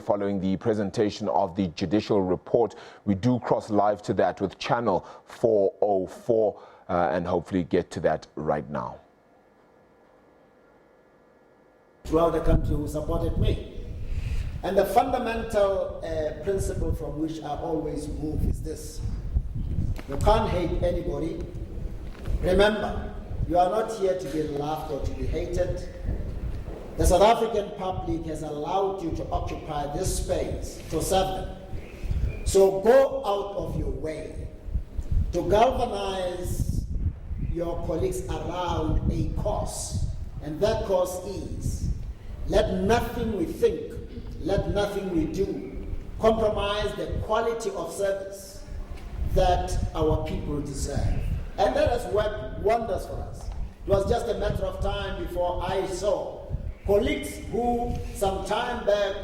Following the presentation of the judicial report, we do cross live to that with channel 404 and hopefully get to that right now. Throughout the country who supported me. And the fundamental principle from which I always move is this. You can't hate anybody. Remember, you are not here to be laughed or to be hated. The South African public has allowed you to occupy this space to serve them. So go out of your way to galvanize your colleagues around a cause. And that cause is, let nothing we think, let nothing we do compromise the quality of service that our people deserve. And that has worked wonders for us. It was just a matter of time before I saw colleagues who some time back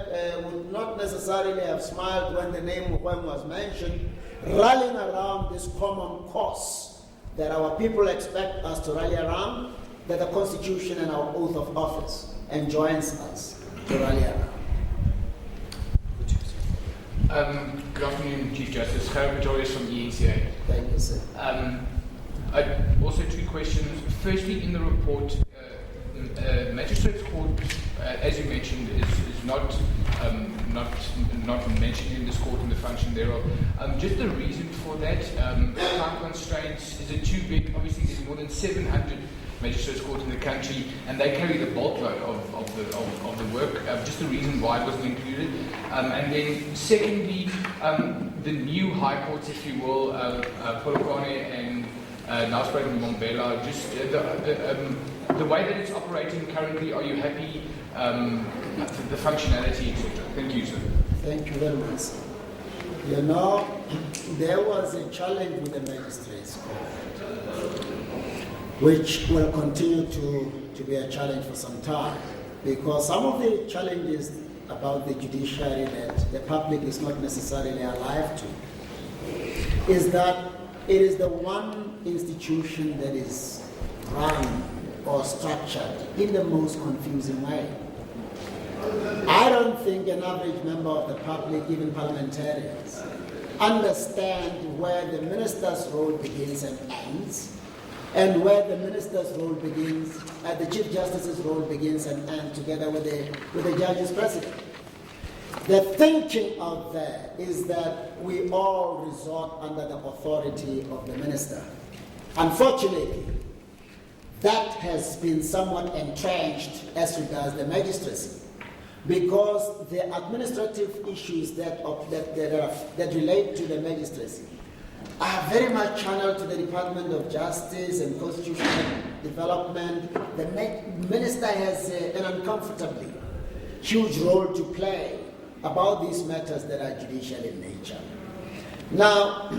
would not necessarily have smiled when the name Mogoeng was mentioned, rallying around this common cause that our people expect us to rally around, that the Constitution and our oath of office enjoins us to rally around. Good afternoon, Chief Justice. Prosecutorial from the ENCA. Thank you, sir. Also two questions. Firstly, in the report, Magistrates Court, as you mentioned, is not mentioned in this court and the function thereof. Just the reason for that, time constraints, is it too big? Obviously, there's more than 700 Magistrates Court in the country, and they carry the bulk load of the work. Just the reason why it wasn't included. And then secondly, the new high courts, if you will, Polokwane and Nelspruit and Mbombela, just the way that it's operating currently, are you happy? The functionality, etc. Thank you, sir. Thank you very much. You know, there was a challenge with the Magistrates Court, which will continue to be a challenge for some time, because some of the challenges about the judiciary that the public is not necessarily alive to is that it is the one institution that is run or structured in the most confusing way. I don't think an average member of the public, even parliamentarians, understand where the minister's role begins and ends, and where the minister's role begins, the Chief Justice's role begins and ends together with the judge's president. The thinking out there is that we all resort under the authority of the minister. Unfortunately, that has been somewhat entrenched as regards the magistracy, because the administrative issues that relate to the magistracy are very much channeled to the Department of Justice and Constitutional Development. The minister has an uncomfortably huge role to play about these matters that are judicial in nature. Now,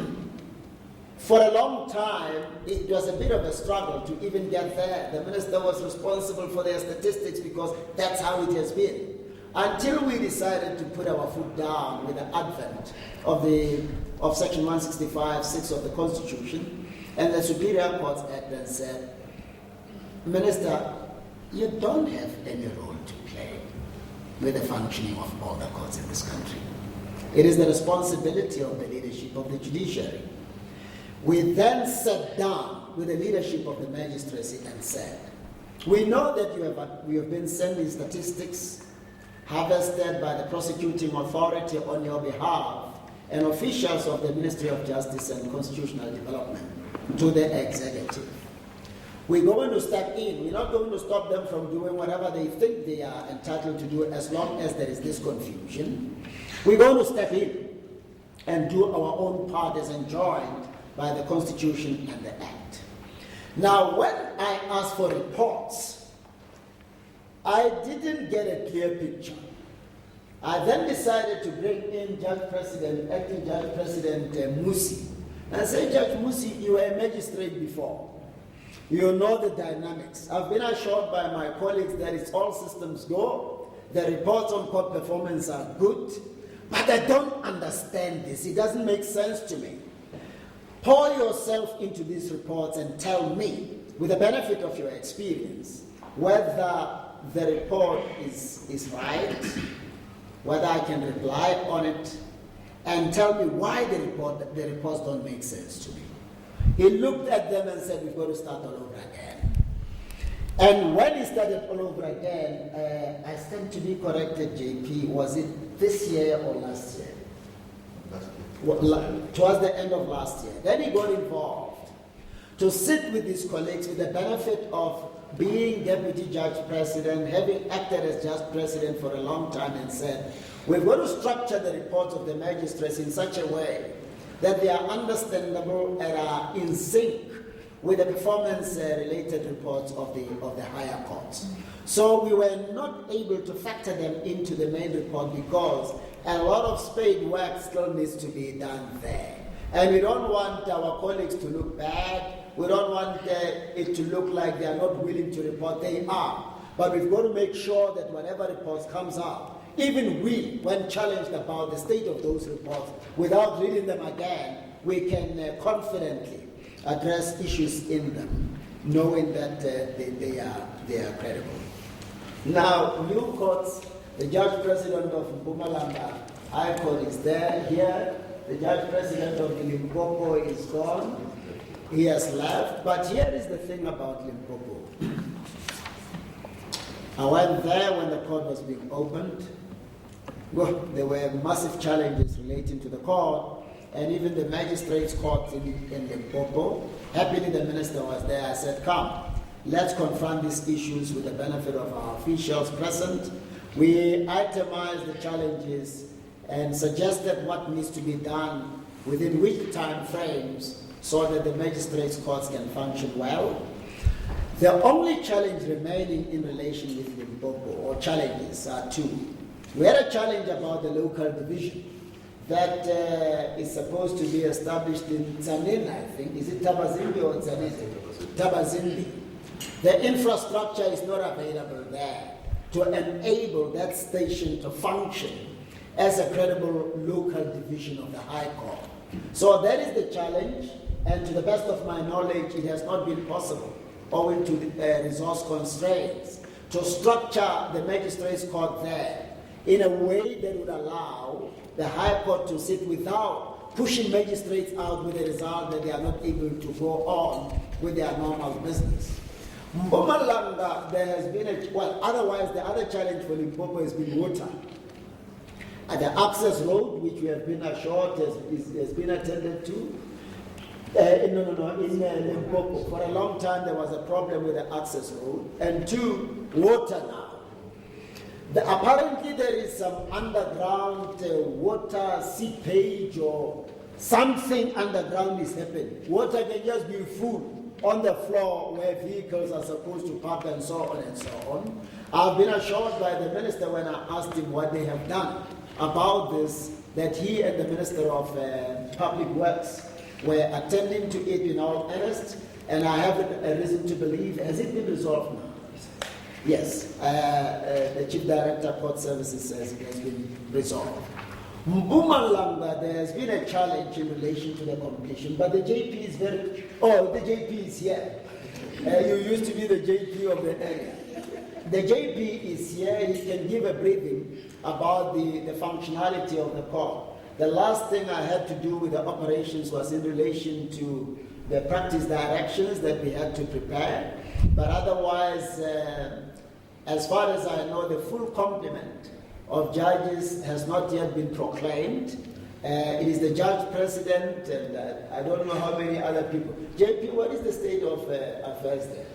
for a long time, it was a bit of a struggle to even get there. The minister was responsible for their statistics because that's how it has been. Until we decided to put our foot down with the advent of Section 165(6) of the Constitution, and the Superior Courts Act then said, Minister, you don't have any role to play with the functioning of all the courts in this country. It is the responsibility of the leadership of the judiciary. We then sat down with the leadership of the magistracy and said, we know that you have been sending statistics harvested by the prosecuting authority on your behalf and officials of the Ministry of Justice and Constitutional Development to the executive. We're going to step in. We're not going to stop them from doing whatever they think they are entitled to do as long as there is this confusion. We're going to step in and do our own part as enjoined by the Constitution and the Act. Now, when I asked for reports, I didn't get a clear picture. I then decided to bring in Acting Judge President Musi, and say, Judge Musi, you were a magistrate before. You know the dynamics. I've been assured by my colleagues that it's all systems go. The reports on court performance are good, but I don't understand this. It doesn't make sense to me. Pour yourself into these reports and tell me, with the benefit of your experience, whether the report is right whether I can reply on it and tell me why the reports don't make sense to me. He looked at them and said, we've got to start all over again. And when he started all over again, I stand to be corrected, JP, was it this year or last year? Towards the end of last year. Then he got involved to sit with his colleagues with the benefit of being deputy judge president, having acted as judge president for a long time, and said, we've got to structure the reports of the magistrates in such a way that they are understandable and are in sync with the performance-related reports of the higher courts. So we were not able to factor them into the main report because a lot of spade work still needs to be done there. And we don't want our colleagues to look bad. We don't want it to look like they are not willing to report. They are. But we've got to make sure that whenever reports comes out, even we, when challenged about the state of those reports, without reading them again, we can confidently address issues in them, knowing that they are credible. Now, new courts, the Judge President of Mpumalanga High Court is there, here. The Judge President of Limpopo is gone. He has left. But here is the thing about Limpopo. I went there when the court was being opened. Well, there were massive challenges relating to the court, and even the magistrates' court in Limpopo. Happily, the minister was there. I said, come, let's confront these issues with the benefit of our officials present. We itemized the challenges and suggested what needs to be done within which time frames so that the magistrates' courts can function well. The only challenge remaining in relation with Limpopo, or challenges, are two. We had a challenge about the local division that is supposed to be established in Tzaneen, I think. Is it Tabazimbi or Tzaneen? Tabazimbi. The infrastructure is not available there to enable that station to function as a credible local division of the High Court. So that is the challenge, and to the best of my knowledge, it has not been possible, owing to resource constraints, to structure the magistrates' court there in a way that would allow the High Court to sit without pushing magistrates out, with the result that they are not able to go on with their normal business. Mpumalanga, there has been otherwise the other challenge for Limpopo has been water. The access road, which we have been assured has been attended to. In Limpopo, for a long time there was a problem with the access road. And two, water now. Apparently there is some underground water seepage or something underground is happening. Water can just be full on the floor where vehicles are supposed to park and so on and so on. I've been assured by the minister when I asked him what they have done about this, that he and the Minister of Public Works were attending to it in all earnest, and I have a reason to believe, has it been resolved now? Yes, the Chief Director of Court Services says it has been resolved. Mpumalanga, there has been a challenge in relation to the completion, but the JP is the JP is here. You used to be the JP of the area. The JP is here. He can give a briefing about the functionality of the court. The last thing I had to do with the operations was in relation to the practice directions that we had to prepare. But otherwise, as far as I know, the full complement of judges has not yet been proclaimed. It is the judge president, and I don't know how many other people. JP, what is the state of affairs there?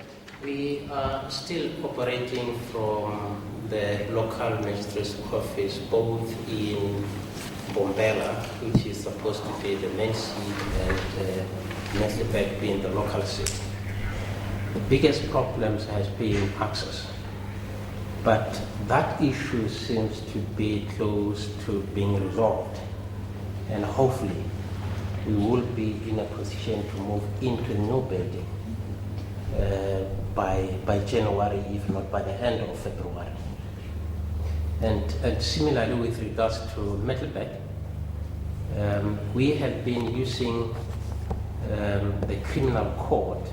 We are still operating from the local magistrate's office, both in Bombela, which is supposed to be the main seat, and Metlebek being the local seat. The biggest problems has been access. But that issue seems to be close to being resolved. And hopefully, we will be in a position to move into a new building by January, if not by the end of February. And similarly, with regards to Metlebek, we have been using the criminal court,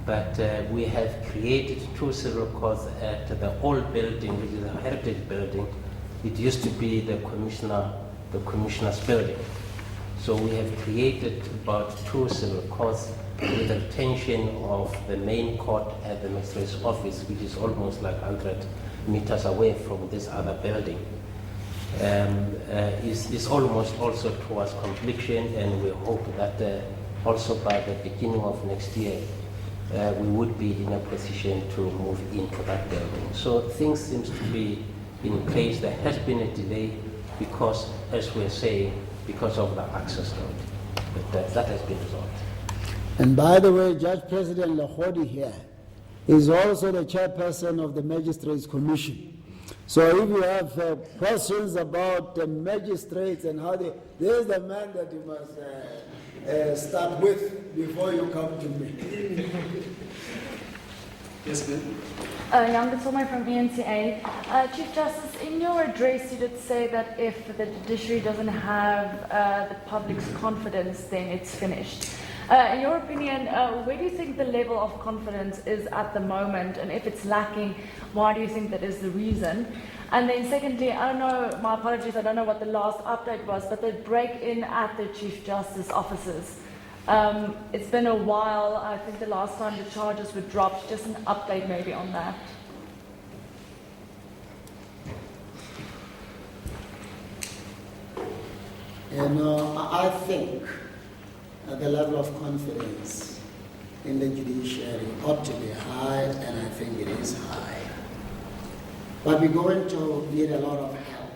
but we have created two civil courts at the old building, which is a heritage building, It used to be the commissioner's building. So we have created about 2 civil courts with the retention of the main court at the magistrate's office, which is almost like 100 meters away from this other building. Is almost also towards completion, and we hope that also by the beginning of next year we would be in a position to move into that building. So things seem to be in place. There has been a delay because, as we're saying, because of the access road, but that has been resolved. And by the way, Judge President Lahodi here is also the chairperson of the Magistrates Commission. So if you have questions about the magistrates and how they, there's the man that you must start with before you come to me. Yes, ma'am. Jan Betzolmer from VNCA. Chief Justice, in your address you did say that if the judiciary doesn't have the public's confidence, then it's finished. In your opinion, where do you think the level of confidence is at the moment? And if it's lacking, why do you think that is the reason? And then secondly, I don't know, my apologies, I don't know what the last update was, but the break-in at the Chief Justice offices. It's been a while. I think the last time the charges were dropped. Just an update maybe on that. I think the level of confidence in the judiciary ought to be high, and I think it is high. But we're going to need a lot of help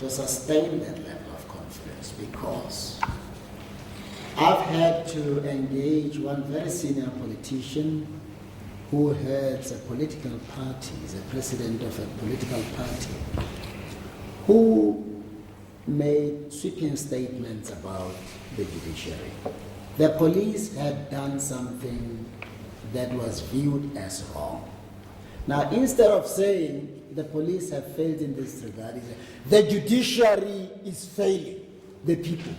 to sustain that level of confidence, because I've had to engage one very senior politician who heads a political party, is a president of a political party, who made sweeping statements about the judiciary. The police had done something that was viewed as wrong. Now, instead of saying the police have failed in this regard, the judiciary is failing the people.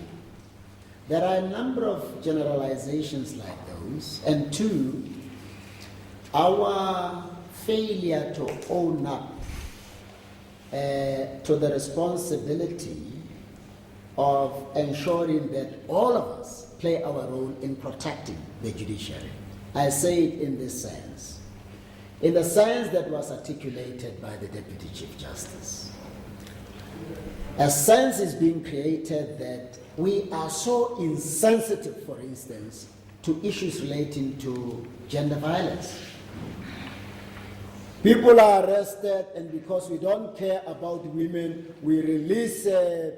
There are a number of generalizations like those, and two, our failure to own up to the responsibility of ensuring that all of us play our role in protecting the judiciary. I say it in this sense, in the sense that was articulated by the Deputy Chief Justice. A sense is being created that we are so insensitive, for instance, to issues relating to gender violence. People are arrested, and because we don't care about women, we release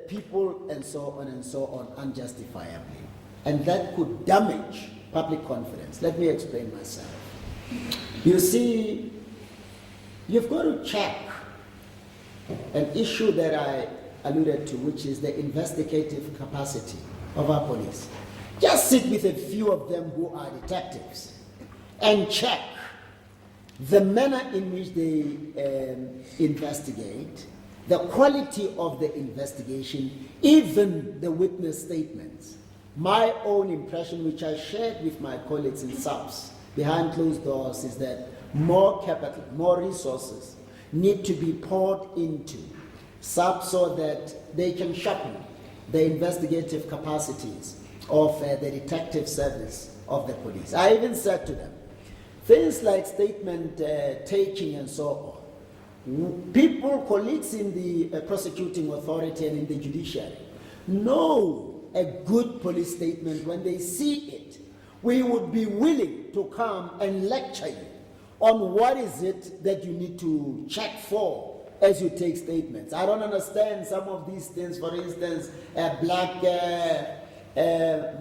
people and so on unjustifiably. And that could damage public confidence. Let me explain myself. You see, you've got to check an issue that I alluded to, which is the investigative capacity of our police. Just sit with a few of them who are detectives and check the manner in which they investigate, the quality of the investigation, even the witness statements. My own impression, which I shared with my colleagues in SABC behind closed doors, is that more capital, more resources need to be poured into SABC so that they can sharpen the investigative capacities of the detective service of the police. I even said to them, things like statement taking and so on. People, colleagues in the prosecuting authority and in the judiciary know a good police statement when they see it. We would be willing to come and lecture you on what is it that you need to check for as you take statements. I don't understand some of these things. For instance, a black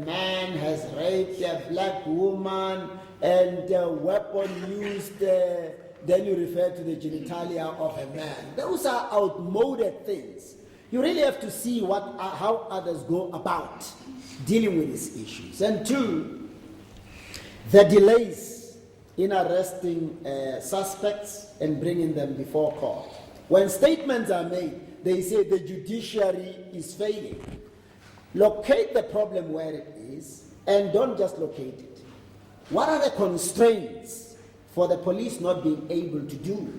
man has raped a black woman, and a weapon used, then you refer to the genitalia of a man. Those are outmoded things. You really have to see how others go about dealing with these issues. And two, the delays in arresting suspects and bringing them before court. When statements are made, they say the judiciary is failing. Locate the problem where it is, and don't just locate it. What are the constraints for the police not being able to do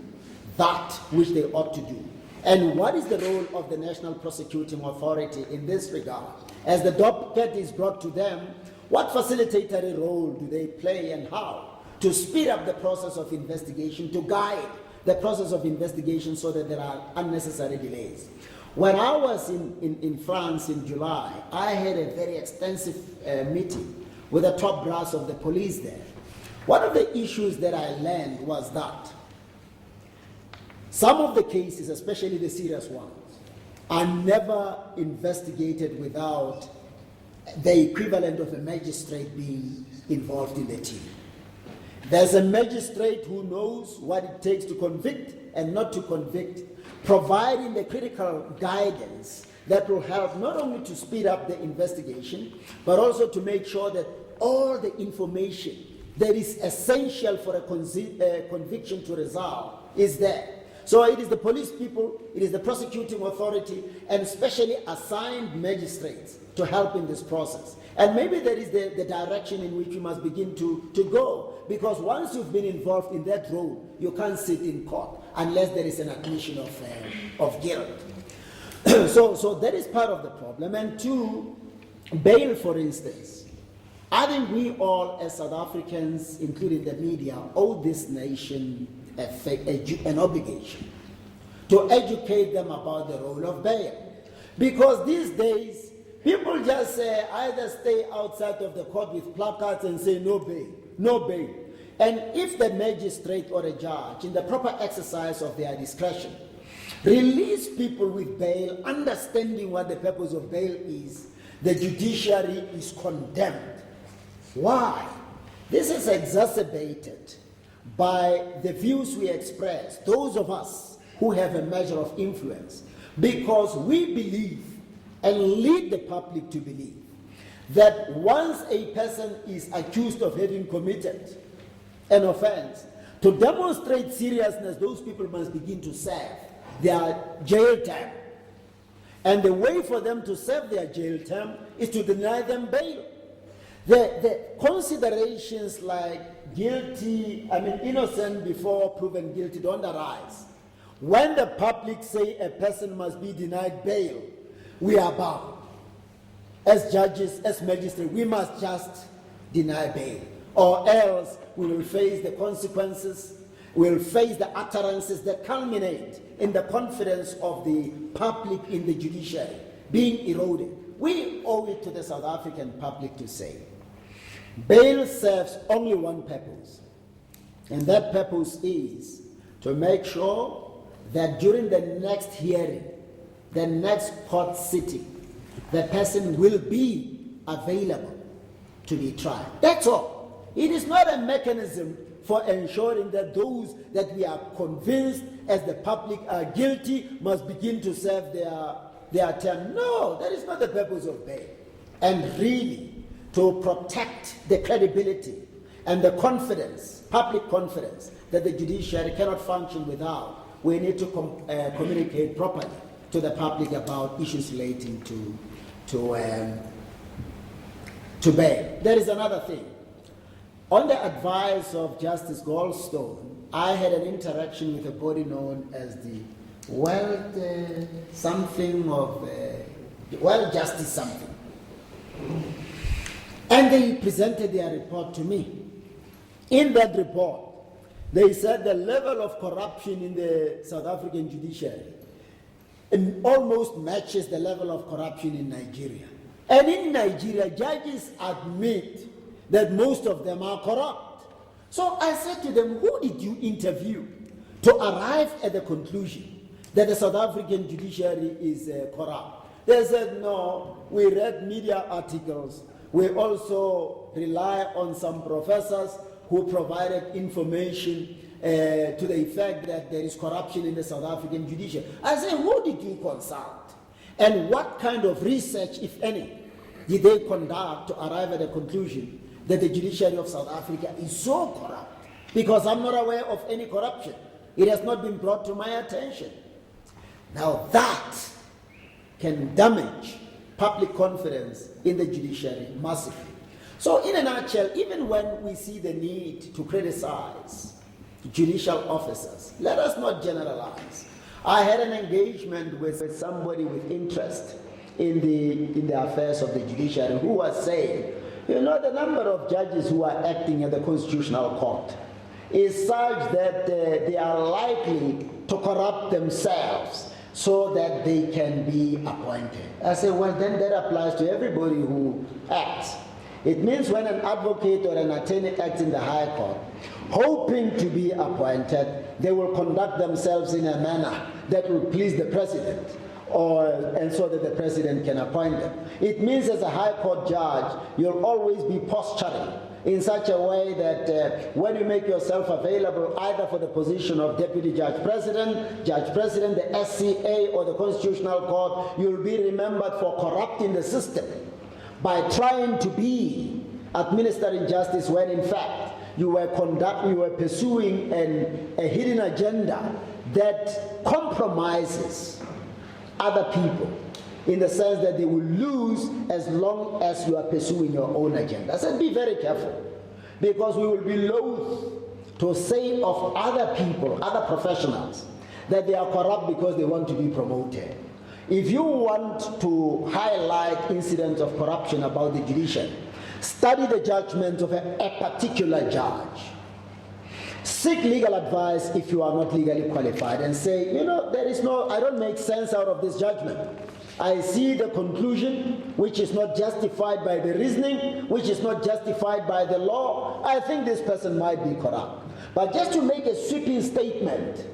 that which they ought to do? And what is the role of the National Prosecuting Authority in this regard? As the docket is brought to them, what facilitatory role do they play and how to speed up the process of investigation, to guide the process of investigation so that there are unnecessary delays? When I was in France in July, I had a very extensive meeting with the top brass of the police there. One of the issues that I learned was that some of the cases, especially the serious ones, are never investigated without the equivalent of a magistrate being involved in the team. There's a magistrate who knows what it takes to convict and not to convict, providing the critical guidance that will help not only to speed up the investigation, but also to make sure that all the information that is essential for a conviction to resolve is there. So it is the police people, it is the prosecuting authority, and specially assigned magistrates to help in this process. And maybe that is the direction in which we must begin to go. Because once you've been involved in that role, you can't sit in court unless there is an admission of guilt. So that is part of the problem. And two, bail, for instance. I think we all as South Africans, including the media, owe this nation an obligation to educate them about the role of bail. Because these days, people just either stay outside of the court with placards and say no bail, no bail. And if the magistrate or a judge, in the proper exercise of their discretion, release people with bail, understanding what the purpose of bail is, the judiciary is condemned. Why? This is exacerbated by the views we express, those of us who have a measure of influence, because we believe and lead the public to believe that once a person is accused of having committed an offense, to demonstrate seriousness, those people must begin to serve their jail term. And the way for them to serve their jail term is to deny them bail. The considerations like innocent before proven guilty don't arise. When the public say a person must be denied bail, we are bound. As judges, as magistrates, we must just deny bail. Or else we will face the consequences, we will face the utterances that culminate in the confidence of the public in the judiciary being eroded. We owe it to the South African public to say, bail serves only one purpose, and that purpose is to make sure that during the next hearing, the next court sitting, the person will be available to be tried. That's all. It is not a mechanism for ensuring that those that we are convinced as the public are guilty must begin to serve their term. No, that is not the purpose of bail. And really, to protect the credibility and the confidence, public confidence, that the judiciary cannot function without, we need to communicate properly to the public about issues relating to bail. There is another thing. On the advice of Justice Goldstone, I had an interaction with a body known as the World Justice something. And they presented their report to me. In that report, they said the level of corruption in the South African judiciary almost matches the level of corruption in Nigeria. And in Nigeria, judges admit that most of them are corrupt. So I said to them, who did you interview to arrive at the conclusion that the South African judiciary is corrupt? They said, no, we read media articles. We also rely on some professors who provided information to the effect that there is corruption in the South African judiciary. I said, who did you consult? And what kind of research, if any, did they conduct to arrive at a conclusion that the judiciary of South Africa is so corrupt? Because I'm not aware of any corruption. It has not been brought to my attention. Now that can damage public confidence in the judiciary massively. So in a nutshell, even when we see the need to criticize judicial officers, let us not generalize. I had an engagement with somebody with interest in the affairs of the judiciary who was saying, you know, the number of judges who are acting at the Constitutional Court is such that they are likely to corrupt themselves so that they can be appointed. I say, well, then that applies to everybody who acts. It means when an advocate or an attorney acts in the High Court, hoping to be appointed, they will conduct themselves in a manner that will please the president, and so that the president can appoint them. It means as a High Court judge, you'll always be posturing in such a way that when you make yourself available either for the position of Deputy Judge President, the SCA, or the Constitutional Court, you'll be remembered for corrupting the system by trying to be administering justice when in fact you were pursuing a hidden agenda that compromises other people in the sense that they will lose as long as you are pursuing your own agenda. I said, be very careful, because we will be loath to say of other people, other professionals, that they are corrupt because they want to be promoted. If you want to highlight incidents of corruption about the judiciary, study the judgment of a particular judge. Seek legal advice if you are not legally qualified and say, you know, I don't make sense out of this judgment. I see the conclusion which is not justified by the reasoning, which is not justified by the law. I think this person might be corrupt. But just to make a sweeping statement,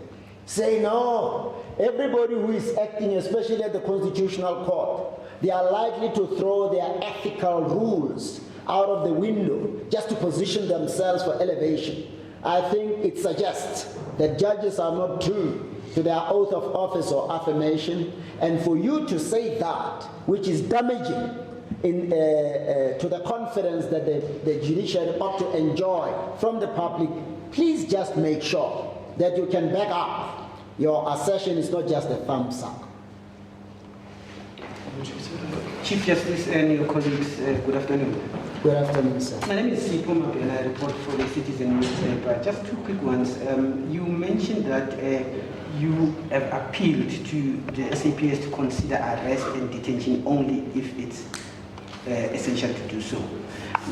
say no, everybody who is acting, especially at the Constitutional Court, they are likely to throw their ethical rules out of the window just to position themselves for elevation. I think it suggests that judges are not true to their oath of office or affirmation, and for you to say that, which is damaging to the confidence that the judiciary ought to enjoy from the public, please just make sure that you can back up your assertion is not just a thumbs up. Chief Justice and your colleagues, good afternoon. Good afternoon, sir. My name is Sipho Mabi and I report for the Citizen newspaper. Just two quick ones. You mentioned that you have appealed to the SAPS to consider arrest and detention only if it's essential to do so.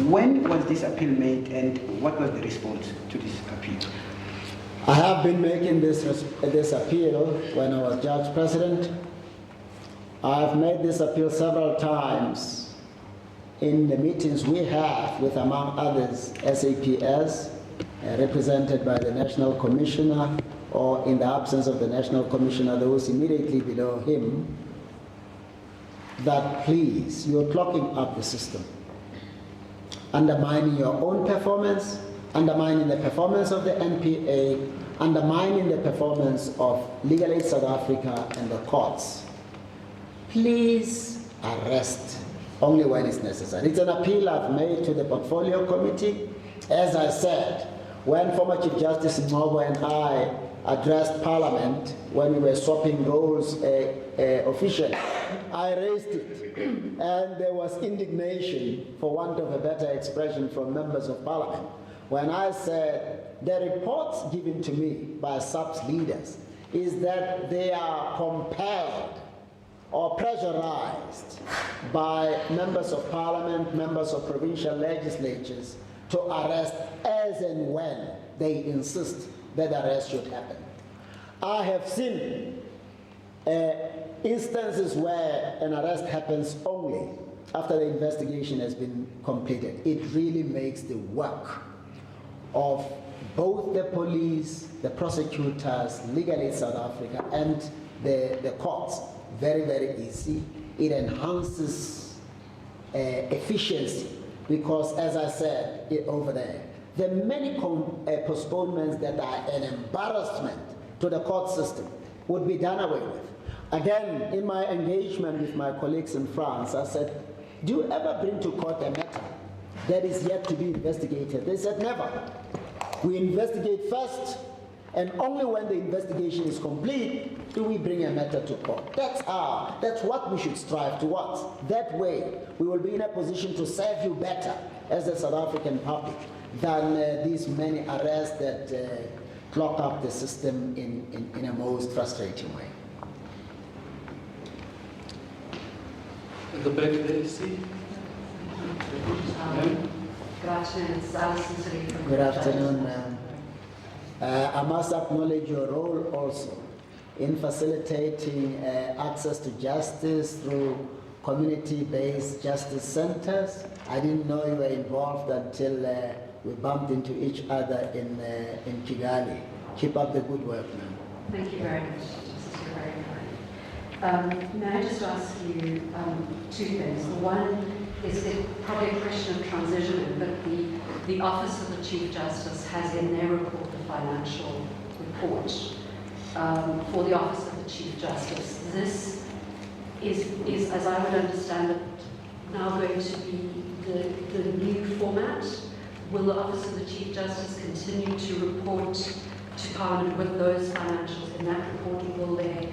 When was this appeal made and what was the response to this appeal? I have been making this appeal when I was Judge President. I have made this appeal several times in the meetings we have with, among others, SAPS, represented by the National Commissioner, or in the absence of the National Commissioner, those immediately below him, that please, you're clogging up the system, undermining your own performance, undermining the performance of the NPA, undermining the performance of Legal Aid South Africa and the courts. Please arrest only when it's necessary. It's an appeal I've made to the Portfolio Committee. As I said, when former Chief Justice Mogoeng and I addressed Parliament when we were swapping roles officially, I raised it, and there was indignation, for want of a better expression, from members of Parliament when I said the reports given to me by SABC leaders is that they are compelled or pressurized by members of Parliament, members of provincial legislatures to arrest as and when they insist that arrest should happen. I have seen instances where an arrest happens only after the investigation has been completed. It really makes the work of both the police, the prosecutors, Legal Aid South Africa, and the courts very, very easy. It enhances efficiency because, as I said over there, the many postponements that are an embarrassment to the court system would be done away with. Again, in my engagement with my colleagues in France, I said, do you ever bring to court a matter that is yet to be investigated? They said, never. We investigate first, and only when the investigation is complete do we bring a matter to court. That's what we should strive towards. That way, we will be in a position to serve you better as the South African public than these many arrests that clog up the system in a most frustrating way. At the back there, see? Good afternoon, it's Alison Suri from Good afternoon. I must acknowledge your role also in facilitating access to justice through community-based justice centers. I didn't know you were involved until we bumped into each other in Kigali. Keep up the good work, ma'am. Thank you very much. Justice, you're very kind. May I just ask you two things? One is probably a question of transition, but the Office of the Chief Justice has in their report the financial report for the Office of the Chief Justice. This is, as I would understand it, now going to be the new format. Will the Office of the Chief Justice continue to report to Parliament with those financials in that report, or will they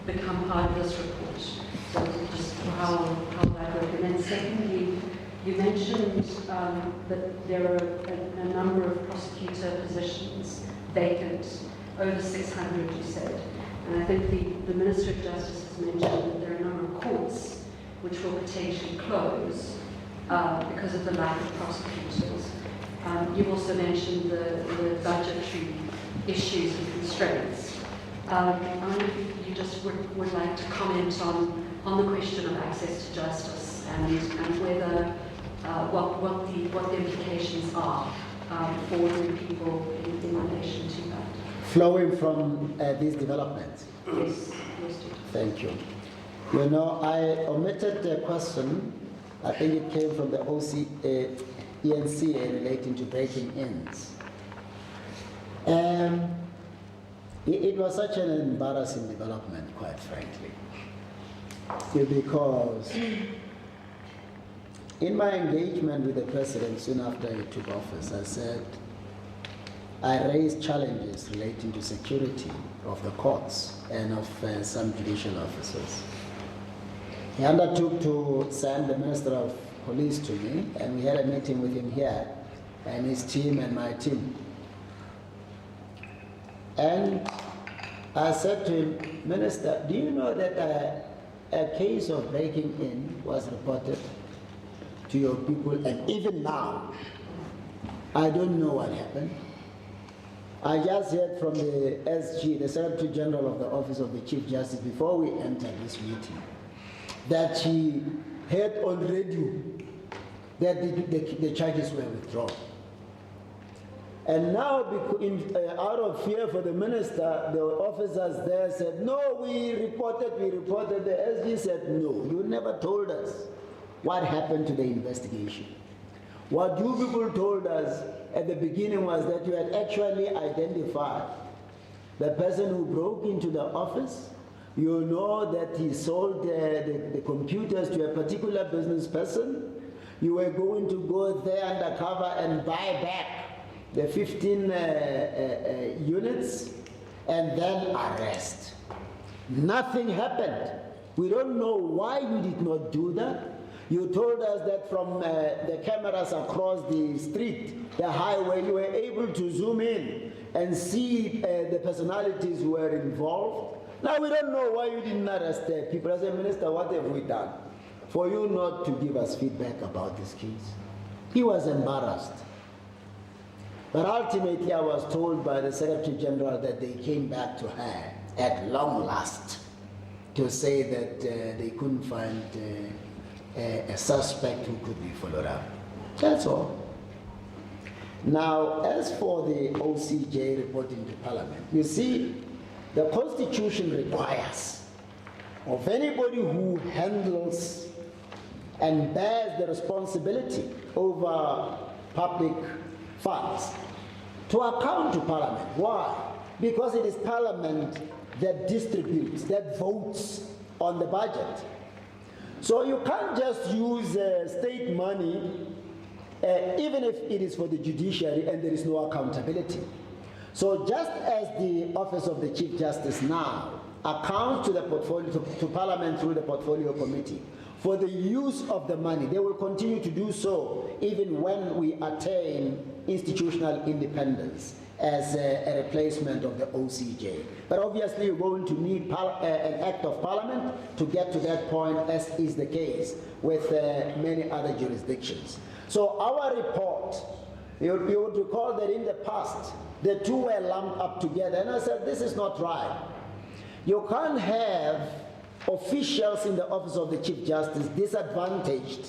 become part of this report? So just how that work. And then secondly, you mentioned that there are a number of prosecutor positions vacant, over 600 you said. And I think the Minister of Justice has mentioned that there are a number of courts which will potentially close because of the lack of prosecutors. You've also mentioned the budgetary issues and constraints. I wonder if you just would like to comment on the question of access to justice and whether what the implications are for ordinary people in relation to that. Flowing from these developments. Yes, Thank you. You know, I omitted a question. I think it came from the ENCA relating to breaking ins. It was such an embarrassing development, quite frankly, because in my engagement with the President soon after he took office, I said, I raised challenges relating to security of the courts and of some judicial officers. He undertook to send the Minister of Police to me, and we had a meeting with him here, and his team and my team. And I said to him, Minister, do you know that a case of breaking in was reported to your people, and even now, I don't know what happened. I just heard from the SG, the Secretary General of the Office of the Chief Justice, before we entered this meeting, that he heard on radio that the charges were withdrawn. And now, out of fear for the minister, the officers there said, no, we reported. The SG said, no, you never told us what happened to the investigation. What you people told us at the beginning was that you had actually identified the person who broke into the office. You know that he sold the computers to a particular business person. You were going to go there undercover and buy back the 15 units and then arrest. Nothing happened. We don't know why you did not do that. You told us that from the cameras across the street, the highway, you were able to zoom in and see the personalities who were involved. Now we don't know why you didn't arrest people. I said, Minister, what have we done for you not to give us feedback about this case? He was embarrassed. But ultimately I was told by the Secretary General that they came back to her at long last to say that they couldn't find a suspect who could be followed up. That's all. Now, as for the OCJ reporting to Parliament, you see, the Constitution requires of anybody who handles and bears the responsibility over public funds to account to Parliament. Why? Because it is Parliament that distributes, that votes on the budget. So you can't just use state money, even if it is for the judiciary and there is no accountability. So just as the Office of the Chief Justice now accounts to the portfolio, to Parliament through the Portfolio Committee for the use of the money, they will continue to do so even when we attain institutional independence as a replacement of the OCJ. But obviously you're going to need an act of parliament to get to that point, as is the case with many other jurisdictions. So our report, you would recall that in the past, the two were lumped up together, and I said, this is not right. You can't have officials in the office of the Chief Justice disadvantaged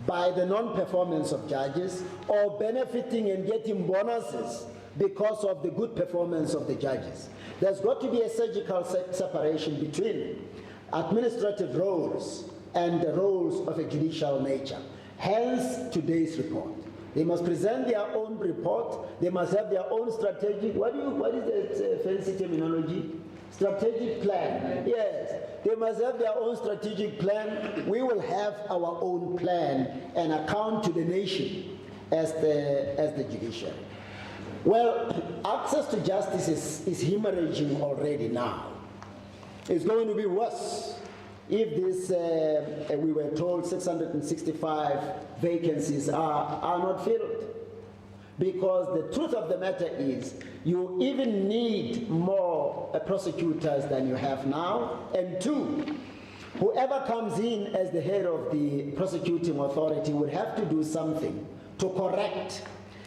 by the non-performance of judges or benefiting and getting bonuses because of the good performance of the judges. There's got to be a surgical separation between administrative roles and the roles of a judicial nature. Hence today's report. They must present their own report. They must have their own strategic, what is the fancy terminology? Strategic plan. Yes, they must have their own strategic plan. We will have our own plan and account to the nation as the judiciary. Well, access to justice is hemorrhaging already now. It's going to be worse if this, we were told 665 vacancies are not filled. Because the truth of the matter is, you even need more prosecutors than you have now. And two, whoever comes in as the head of the prosecuting authority would have to do something to correct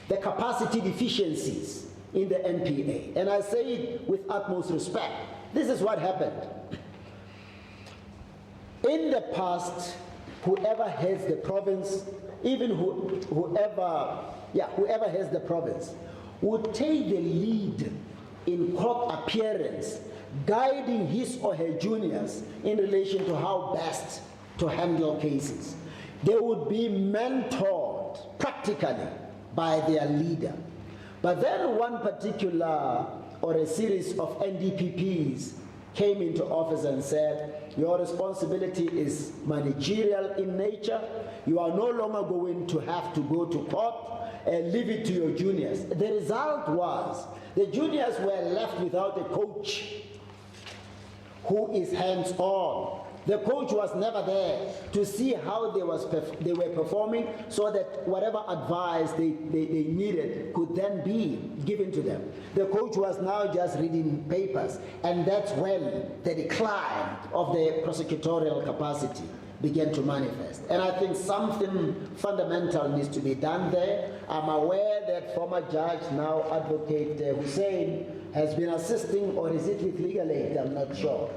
the capacity deficiencies in the NPA. And I say it with utmost respect. This is what happened. In the past, whoever heads the province, even whoever has the province, would take the lead in court appearance, guiding his or her juniors in relation to how best to handle cases. They would be mentored practically by their leader. But then one particular or a series of NDPPs came into office and said, your responsibility is managerial in nature. You are no longer going to have to go to court and leave it to your juniors. The result was the juniors were left without a coach who is hands-on. The coach was never there to see how they were performing, so that whatever advice they needed could then be given to them. The coach was now just reading papers, and that's when the decline of the prosecutorial capacity began to manifest. And I think something fundamental needs to be done there. I'm aware that former judge, now Advocate Hussein, has been assisting, or is it with Legal Aid? I'm not sure.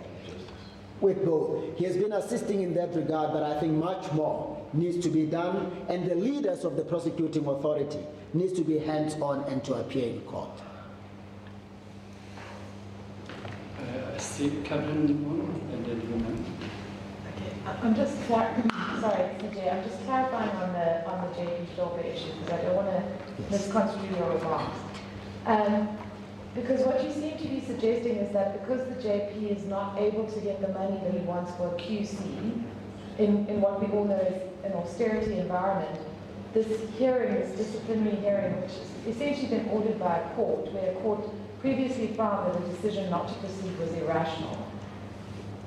With both. He has been assisting in that regard, but I think much more needs to be done, and the leaders of the prosecuting authority needs to be hands-on and to appear in court. I see Captain and then woman. Okay, I'm just sorry, CJ. I'm just clarifying on the JP Shorter issue, because I don't want to misconstrue your remarks. Because what you seem to be suggesting is that because the JP is not able to get the money that he wants for a QC, in what we all know is an austerity environment, this hearing, this disciplinary hearing, which has essentially been ordered by a court, where a court previously found that the decision not to proceed was irrational,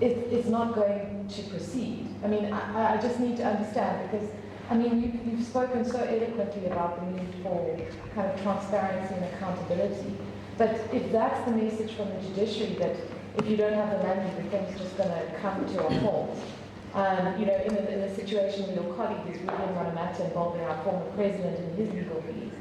it's not going to proceed. I mean, I just need to understand, because I mean, you've spoken so eloquently about the need for kind of transparency and accountability. But if that's the message from the judiciary, that if you don't have the money, the thing's just going to come to a halt. You know, in a situation where your colleague is ruling on a matter involving our former president and his legal fees,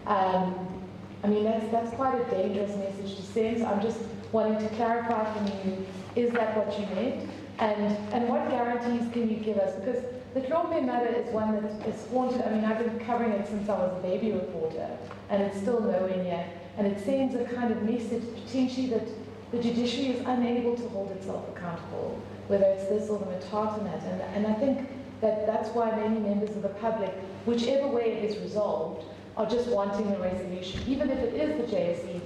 I mean, that's quite a dangerous message to send. So I'm just wanting to clarify from you, is that what you meant? And what guarantees can you give us? Because the Tlhompe matter is one that is haunted. I mean, I've been covering it since I was a baby reporter, and it's still nowhere near. And it sends a kind of message, potentially, that the judiciary is unable to hold itself accountable, whether it's this or the Matata matter. And I think that that's why many members of the public, whichever way it is resolved, are just wanting a resolution. Even if it is the JSE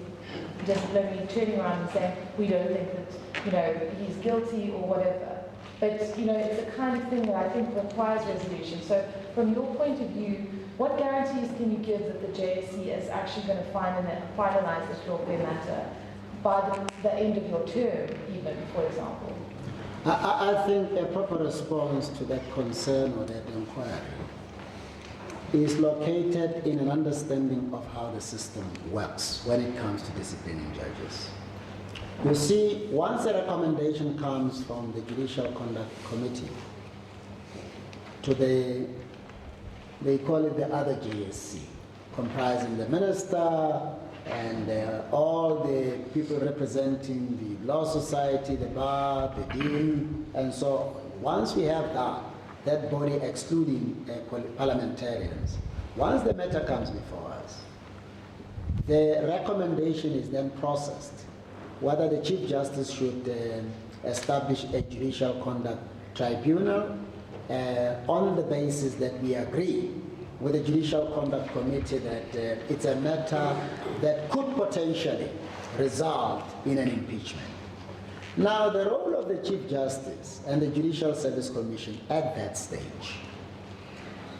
disciplinary turning around and saying, we don't think that, you know, he's guilty or whatever. But, you know, it's the kind of thing that I think requires resolution. So from your point of view, what guarantees can you give that the JSE is actually going to finalize this Tlhompe matter by the end of your term, even, for example? I think a proper response to that concern or that inquiry is located in an understanding of how the system works when it comes to disciplining judges. You see, once a recommendation comes from the Judicial Conduct Committee to they call it the other JSC, comprising the minister and all the people representing the law society, the bar, the dean, and so on. Once we have that body excluding parliamentarians, once the matter comes before us, the recommendation is then processed whether the Chief Justice should establish a judicial conduct tribunal on the basis that we agree with the Judicial Conduct Committee that it's a matter that could potentially result in an impeachment. Now, the role of the Chief Justice and the Judicial Service Commission at that stage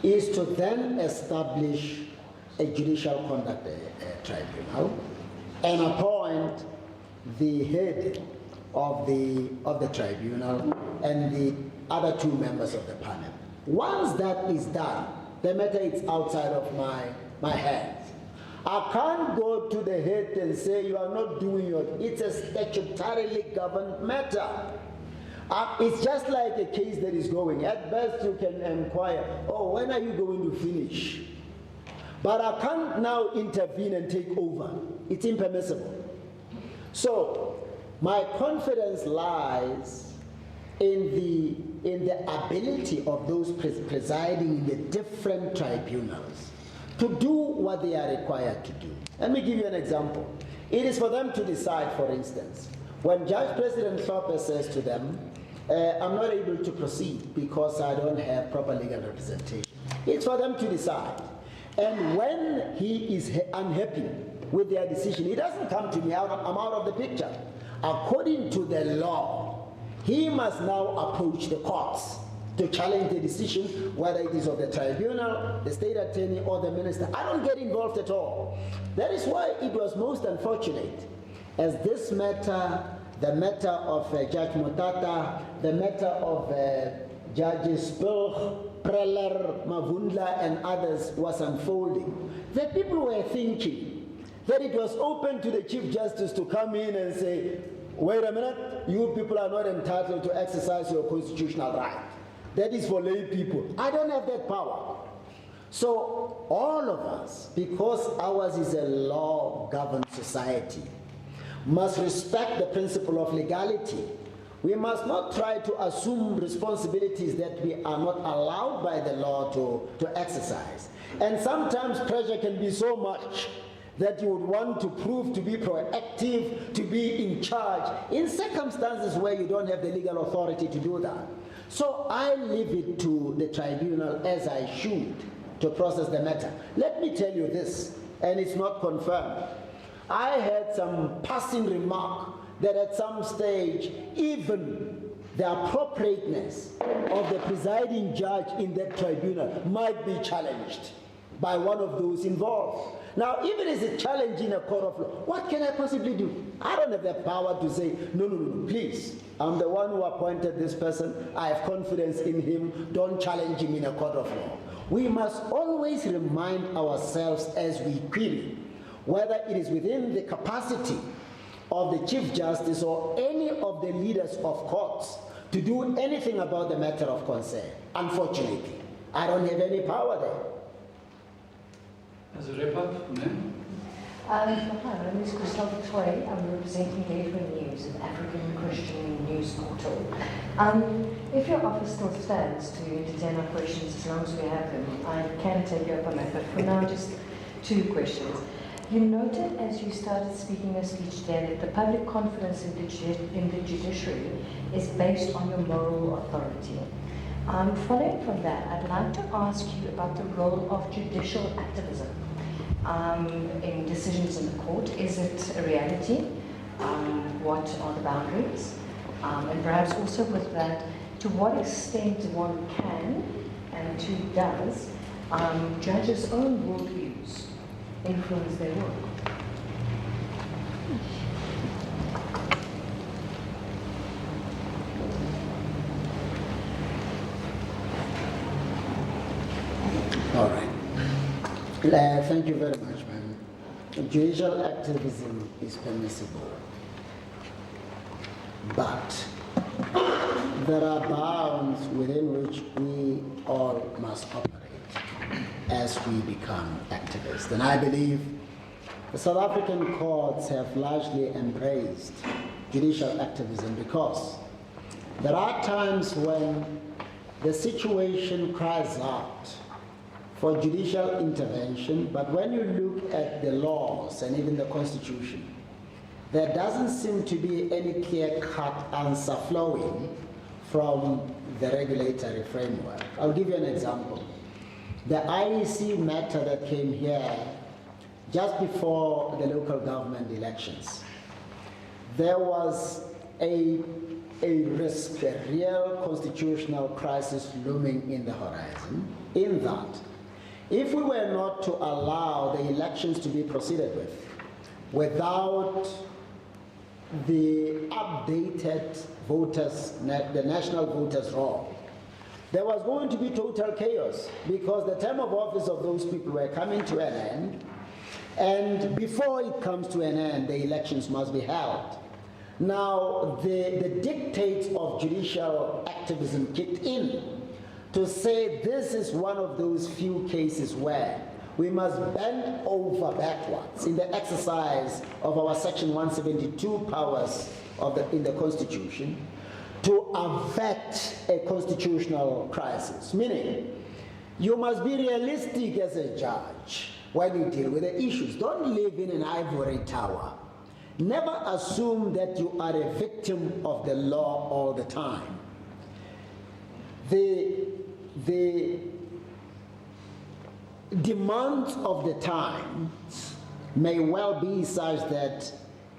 is to then establish a judicial conduct tribunal and appoint the head of the tribunal and the other two members of the panel. Once that is done, the matter is outside of my hands. I can't go to the head and say you are not doing it's a statutorily governed matter. It's just like a case that is going. At best you can inquire, oh, when are you going to finish? But I can't now intervene and take over. It's impermissible. So my confidence lies in the ability of those presiding in the different tribunals to do what they are required to do. Let me give you an example. It is for them to decide, for instance, when Judge President Hlophe says to them, I'm not able to proceed because I don't have proper legal representation. It's for them to decide. And when he is unhappy with their decision, he doesn't come to me, I'm out of the picture. According to the law, he must now approach the courts to challenge the decision, whether it is of the tribunal, the state attorney, or the minister. I don't get involved at all. That is why it was most unfortunate, as this matter, the matter of Judge Motata, the matter of Judges Spurg, Preller, Mavundla, and others was unfolding, that people were thinking that it was open to the Chief Justice to come in and say, wait a minute, you people are not entitled to exercise your constitutional right. That is for lay people. I don't have that power. So all of us, because ours is a law-governed society, must respect the principle of legality. We must not try to assume responsibilities that we are not allowed by the law to exercise. And sometimes pressure can be so much that you would want to prove to be proactive, to be in charge, in circumstances where you don't have the legal authority to do that. So I leave it to the tribunal, as I should, to process the matter. Let me tell you this, and it's not confirmed. I had some passing remark that at some stage, even the appropriateness of the presiding judge in that tribunal might be challenged by one of those involved. Now, even as a challenge in a court of law, what can I possibly do? I don't have the power to say, no, please. I'm the one who appointed this person. I have confidence in him. Don't challenge him in a court of law. We must always remind ourselves as we query whether it is within the capacity of the Chief Justice or any of the leaders of courts to do anything about the matter of concern. Unfortunately, I don't have any power there. As a wrap-up, ma'am? Hi, my name is Christophe Toy. I'm representing Gateway News, an African Christian news portal. If your office still stands to entertain our questions, as long as we have them, I can take you up on that. But for now, just two questions. You noted as you started speaking your speech today that the public confidence in the judiciary is based on your moral authority. Following from that, I'd like to ask you about the role of judicial activism in decisions in the court. Is it a reality? What are the boundaries? And perhaps also with that, to what extent one can and to does judges' own worldviews influence their work? All right. Thank you very much, ma'am. Judicial activism is permissible, but there are bounds within which we all must operate as we become activists. And I believe the South African courts have largely embraced judicial activism because there are times when the situation cries out for judicial intervention, but when you look at the laws and even the Constitution, there doesn't seem to be any clear-cut answer flowing from the regulatory framework. I'll give you an example. The IEC matter that came here just before the local government elections, there was a risk, a real constitutional crisis looming in the horizon, in that if we were not to allow the elections to be proceeded with without the updated voters, the national voters roll, there was going to be total chaos because the term of office of those people were coming to an end, and before it comes to an end, the elections must be held. Now, the dictates of judicial activism kicked in to say this is one of those few cases where we must bend over backwards in the exercise of our Section 172 powers in the Constitution to avert a constitutional crisis. Meaning, you must be realistic as a judge when you deal with the issues. Don't live in an ivory tower. Never assume that you are a victim of the law all the time. The demands of the time may well be such that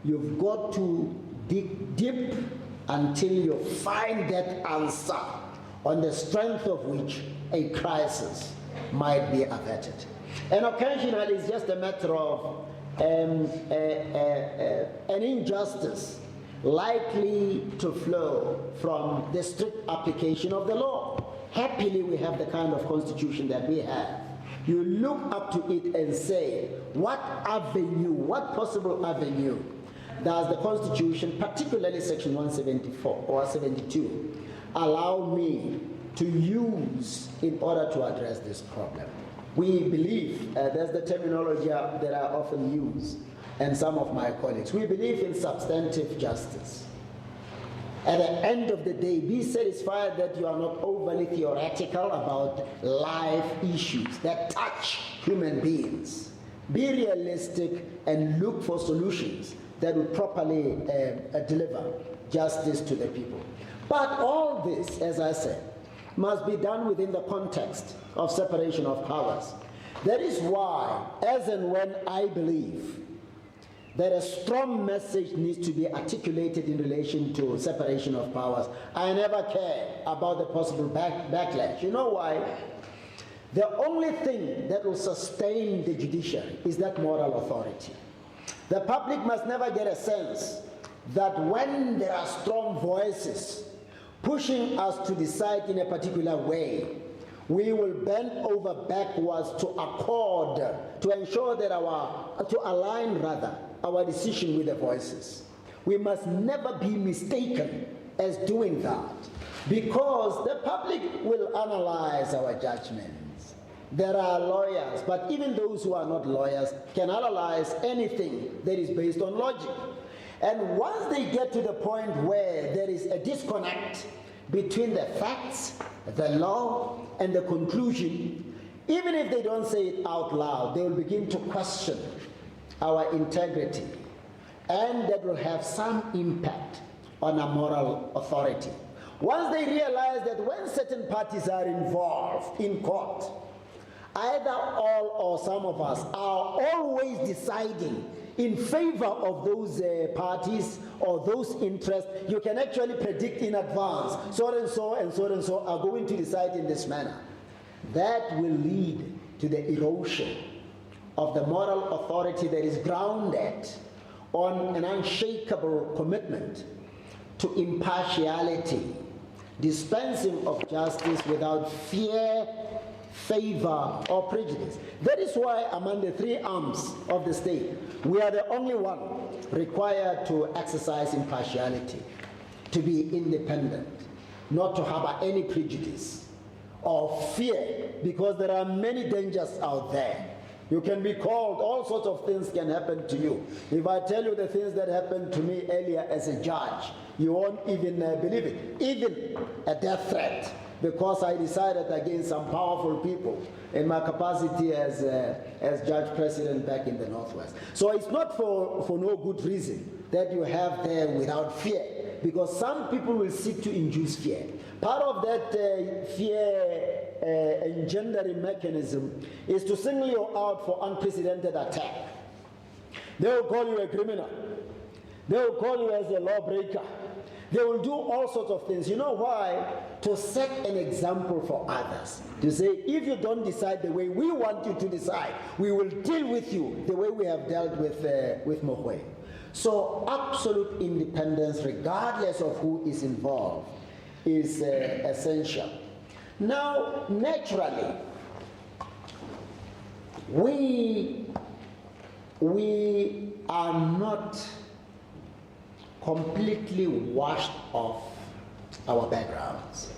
you've got to dig deep until you find that answer on the strength of which a crisis might be averted. And occasionally it's just a matter of an injustice likely to flow from the strict application of the law. Happily, we have the kind of constitution that we have. You look up to it and say, what avenue, what possible avenue does the Constitution, particularly Section 174 or 72, allow me to use in order to address this problem? We believe, there's the terminology that I often use, and some of my colleagues, we believe in substantive justice. At the end of the day, be satisfied that you are not overly theoretical about life issues that touch human beings. Be realistic and look for solutions that will properly deliver justice to the people. But all this, as I said, must be done within the context of separation of powers. That is why, as and when I believe that a strong message needs to be articulated in relation to separation of powers, I never care about the possible backlash. You know why? The only thing that will sustain the judiciary is that moral authority. The public must never get a sense that when there are strong voices pushing us to decide in a particular way, we will bend over backwards to accord, to ensure that to align our decision with the voices. We must never be mistaken as doing that, because the public will analyze our judgments. There are lawyers, but even those who are not lawyers can analyze anything that is based on logic. And once they get to the point where there is a disconnect between the facts, the law, and the conclusion, even if they don't say it out loud, they will begin to question our integrity, and that will have some impact on our moral authority. Once they realize that when certain parties are involved in court, either all or some of us are always deciding in favor of those parties or those interests, you can actually predict in advance, so and so and so and so are going to decide in this manner. That will lead to the erosion of the moral authority that is grounded on an unshakable commitment to impartiality, dispensing of justice without fear favor, or prejudice. That is why among the three arms of the state, we are the only one required to exercise impartiality, to be independent, not to harbor any prejudice or fear, because there are many dangers out there. You can be called, all sorts of things can happen to you. If I tell you the things that happened to me earlier as a judge, you won't even believe it. Even a death threat, because I decided against some powerful people in my capacity as judge president back in the Northwest. So it's not for no good reason that you have there without fear, because some people will seek to induce fear. Part of that fear engendering mechanism is to single you out for unprecedented attack. They will call you a criminal. They will call you as a lawbreaker. They will do all sorts of things. You know why? To set an example for others. To say, if you don't decide the way we want you to decide, we will deal with you the way we have dealt with Mogoeng. So absolute independence, regardless of who is involved, is essential. Now, naturally, we are not completely washed off our backgrounds.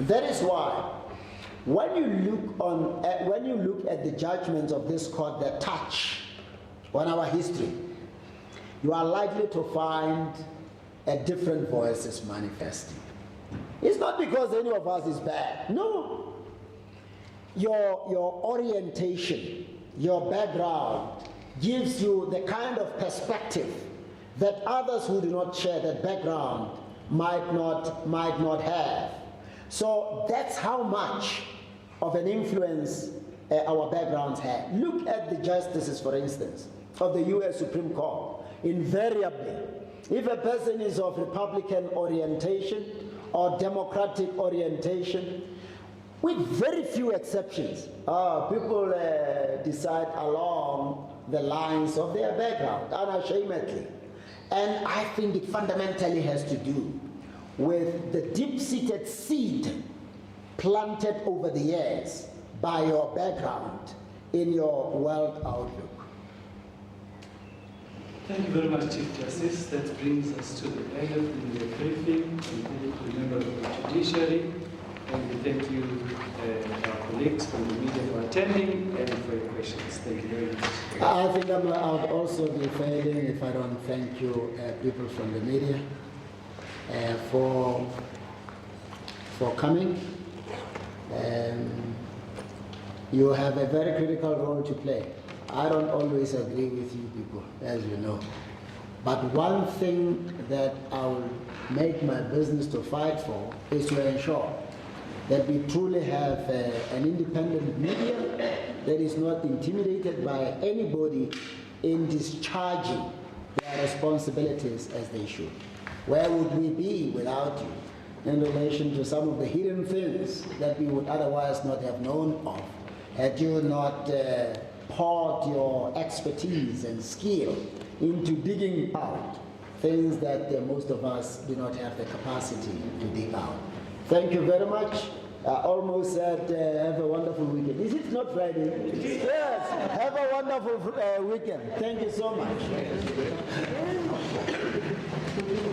That is why, when you look at the judgments of this court that touch on our history, you are likely to find a different voices manifesting. It's not because any of us is bad. No. Your orientation, your background gives you the kind of perspective that others who do not share that background might not have. So that's how much of an influence our backgrounds have. Look at the justices, for instance, of the U.S. Supreme Court. Invariably, if a person is of Republican orientation or Democratic orientation, with very few exceptions, people decide along the lines of their background, unashamedly. And I think it fundamentally has to do with the deep-seated seed planted over the years by your background in your world outlook. Thank you very much, Chief Justice. That brings us to the end of the briefing. We thank you to the member of the Judiciary, and we thank you, our colleagues from the media, for attending and for your questions. Thank you very much. I think I would also be failing if I don't thank you, people from the media, for coming. You have a very critical role to play. I don't always agree with you people, as you know. But one thing that I will make my business to fight for is to ensure that we truly have an independent media that is not intimidated by anybody in discharging their responsibilities as they should. Where would we be without you in relation to some of the hidden things that we would otherwise not have known of, had you not poured your expertise and skill into digging out things that most of us do not have the capacity to dig out. Thank you very much. I almost said have a wonderful weekend. Is it not Friday? Yes. Have a wonderful weekend. Thank you so much.